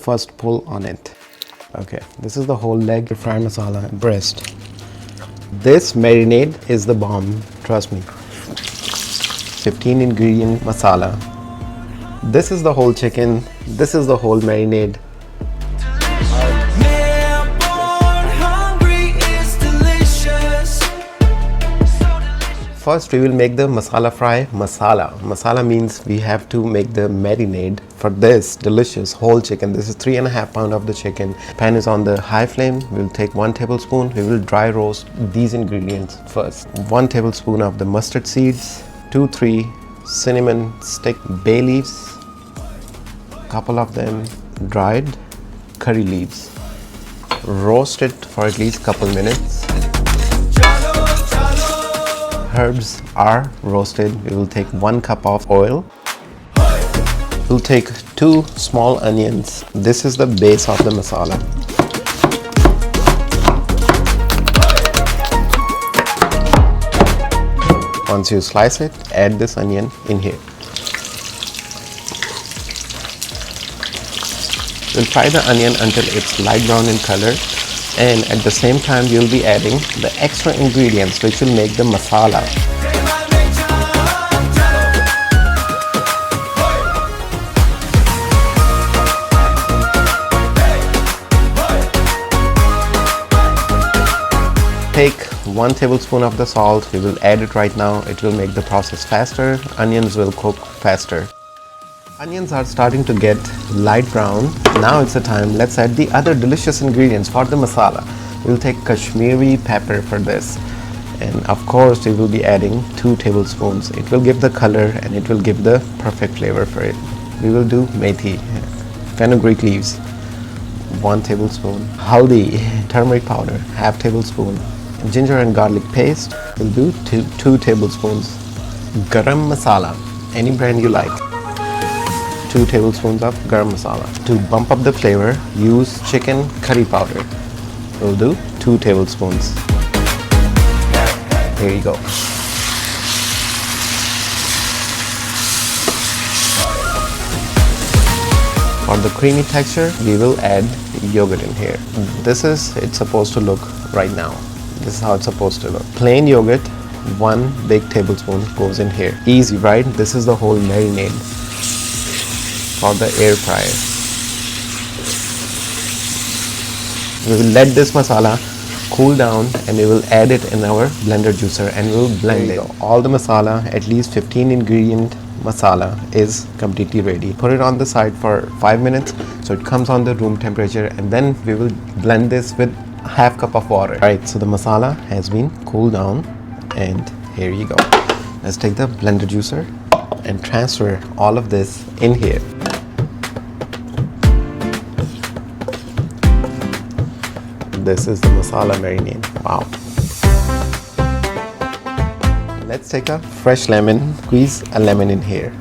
first pull on it. Okay, this is the whole leg, fried masala, breast. This marinade is the bomb, trust me. 15 ingredient masala. This is the whole chicken. This is the whole marinade. First we will make the masala fry. Masala means we have to make the marinade for this delicious whole chicken. This is 3.5 pounds of the chicken. Pan is on the high flame. We will take 1 tablespoon. We will dry roast these ingredients first. 1 tablespoon of the mustard seeds, 2-3 cinnamon stick, bay leaves, couple of them dried curry leaves. Roast it for at least couple minutes. Herbs are roasted. We will take 1 cup of oil. We'll take 2 small onions. This is the base of the masala. Once you slice it, add this onion in here. We'll fry the onion until it's light brown in color. And at the same time you'll be adding the extra ingredients which will make the masala. Take 1 tablespoon of the salt. We will add it right now. It will make the process faster. Onions will cook faster. Onions are starting to get light brown. Now it's the time. Let's add the other delicious ingredients for the masala. We'll take Kashmiri pepper for this. And of course, we will be adding 2 tablespoons. It will give the color and it will give the perfect flavor for it. We will do methi, fenugreek leaves, 1 tablespoon. Haldi, turmeric powder, half tablespoon. Ginger and garlic paste, we'll do 2 tablespoons. Garam masala, any brand you like. 2 tablespoons of garam masala. To bump up the flavor, use chicken curry powder. We'll do 2 tablespoons. Here you go. For the creamy texture, we will add yogurt in here. It's supposed to look right now. This is how it's supposed to look. Plain yogurt, 1 big tablespoon goes in here. Easy, right? This is the whole marinade for the air fryer. We will let this masala cool down and we will add it in our blender juicer and we will blend it. All the masala, at least 15 ingredient masala is completely ready. Put it on the side for 5 minutes so it comes on the room temperature, and then we will blend this with half cup of water. Alright, so the masala has been cooled down and here you go. Let's take the blender juicer and transfer all of this in here. This is the masala marinade. Wow. Let's take a fresh lemon, squeeze a lemon in here.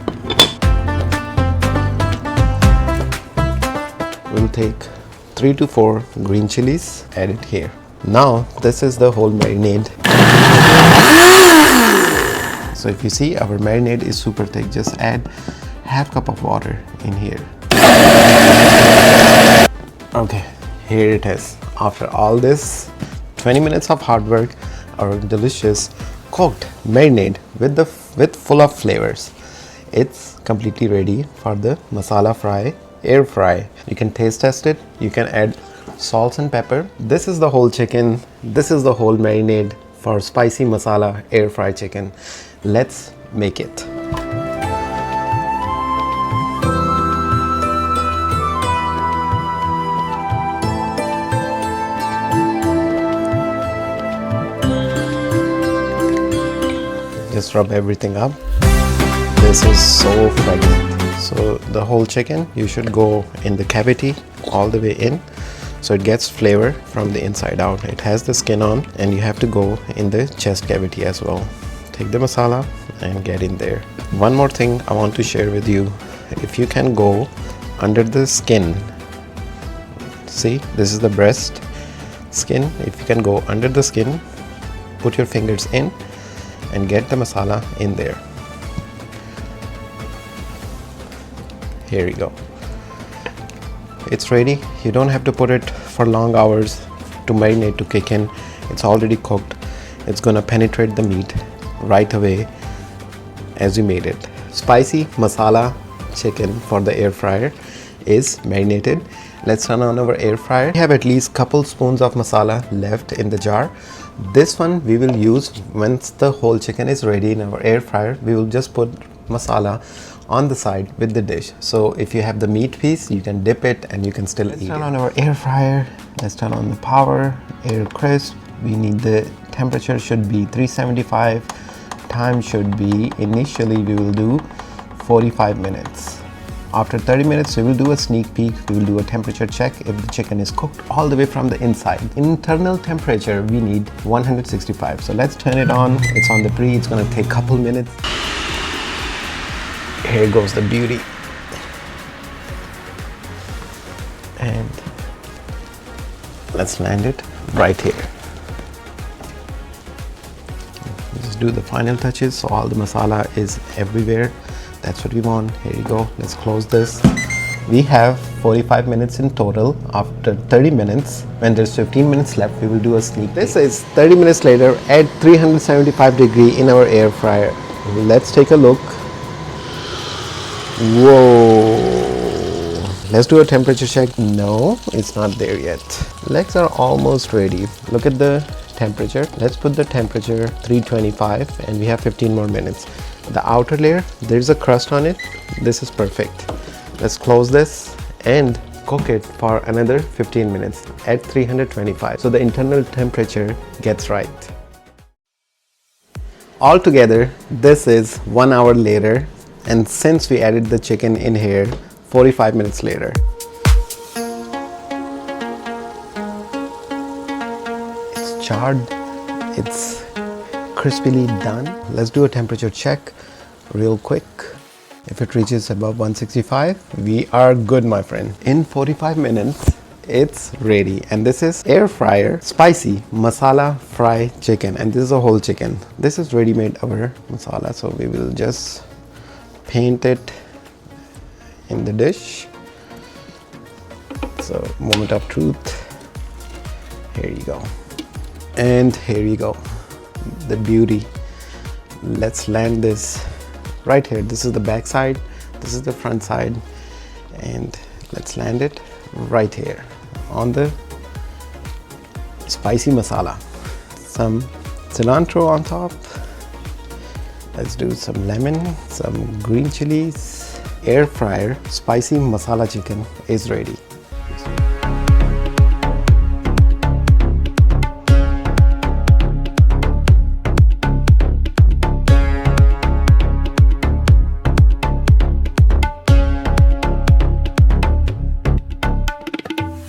We'll take 3 to 4 green chilies, add it here. Now this is the whole marinade. So if you see, our marinade is super thick. Just add half cup of water in here. Okay, here it is. After all this 20 minutes of hard work, our delicious cooked marinade with full of flavors. It's completely ready for the masala fry, air fry. You can taste test it. You can add salt and pepper. This is the whole chicken. This is the whole marinade for spicy masala air fry chicken. Let's make it. Just rub everything up. This is so fragrant. So the whole chicken, you should go in the cavity all the way in, so it gets flavor from the inside out. It has the skin on and you have to go in the chest cavity as well. Take the masala and get in there. One more thing I want to share with you. If you can go under the skin, see, this is the breast skin. If you can go under the skin, put your fingers in and get the masala in there. Here you go. it's ready. You don't have to put it for long hours to marinate to kick in. It's already cooked. It's gonna penetrate the meat right away as you made it. Spicy masala chicken for the air fryer is marinated. Let's turn on our air fryer. We have at least couple spoons of masala left in the jar. This one we will use once the whole chicken is ready in our air fryer. We will just put masala on the side with the dish. So if you have the meat piece, you can dip it and you can still eat it. Let's turn on our air fryer. Let's turn on the power, air crisp. We need the temperature should be 375. Time should be, initially we will do 45 minutes. After 30 minutes, we will do a sneak peek. We will do a temperature check if the chicken is cooked all the way from the inside. Internal temperature, we need 165. So let's turn it on. It's on the pre. It's gonna take a couple minutes. Here goes the beauty. And let's land it right here. Just do the final touches so all the masala is everywhere. That's what we want. Here you go. Let's close this. We have 45 minutes in total. After 30 minutes, when there's 15 minutes left, we will do a sneak peek. This is 30 minutes later at 375 degree in our air fryer. Let's take a look. Whoa. Let's do a temperature check. No, it's not there yet. Legs are almost ready. Look at the temperature. Let's put the temperature 325 and we have 15 more minutes. The outer layer, there's a crust on it. This is perfect. Let's close this and cook it for another 15 minutes at 325. So the internal temperature gets right. Altogether, this is 1 hour later. And since we added the chicken in here, 45 minutes later. It's charred. It's crispily done. Let's do a temperature check real quick. If it reaches above 165, we are good, my friend. In 45 minutes, it's ready. And this is air fryer spicy masala fry chicken. And this is a whole chicken. This is ready-made our masala. So we will just paint it in the dish. So moment of truth. Here you go. And here you go. The beauty. Let's land this right here. This is the back side, this is the front side, and let's land it right here on the spicy masala. Some cilantro on top. Let's do some lemon, some green chilies. Air fryer spicy masala chicken is ready.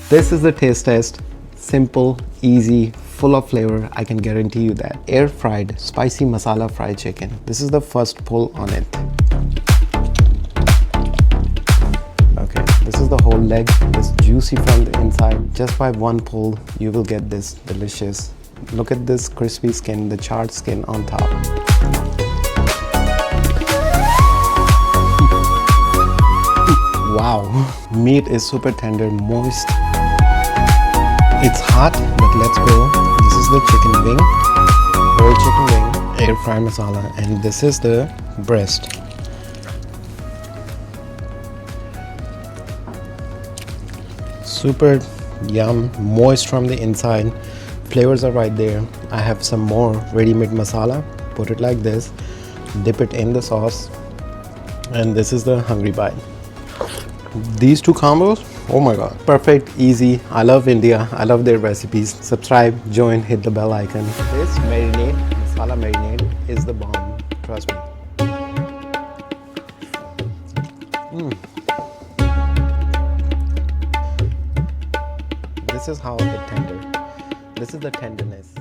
This is the taste test. Simple, easy, full of flavor. I can guarantee you that. Air fried spicy masala fried chicken. This is the first pull on it. Okay, this is the whole leg. It's juicy from the inside. Just by one pull, you will get this delicious. Look at this crispy skin, the charred skin on top. Wow, meat is super tender, moist. It's hot, but let's go. This is the chicken wing, whole chicken wing, air fry masala, and this is the breast. Super yum, moist from the inside. Flavors are right there. I have some more ready-made masala. Put it like this, dip it in the sauce, and this is the hungry bite. These two combos, oh my god, perfect, easy. I love India. I love their recipes. Subscribe, join, hit the bell icon. This marinade, masala marinade, is the bomb. Trust me. This is how the tender. This is the tenderness.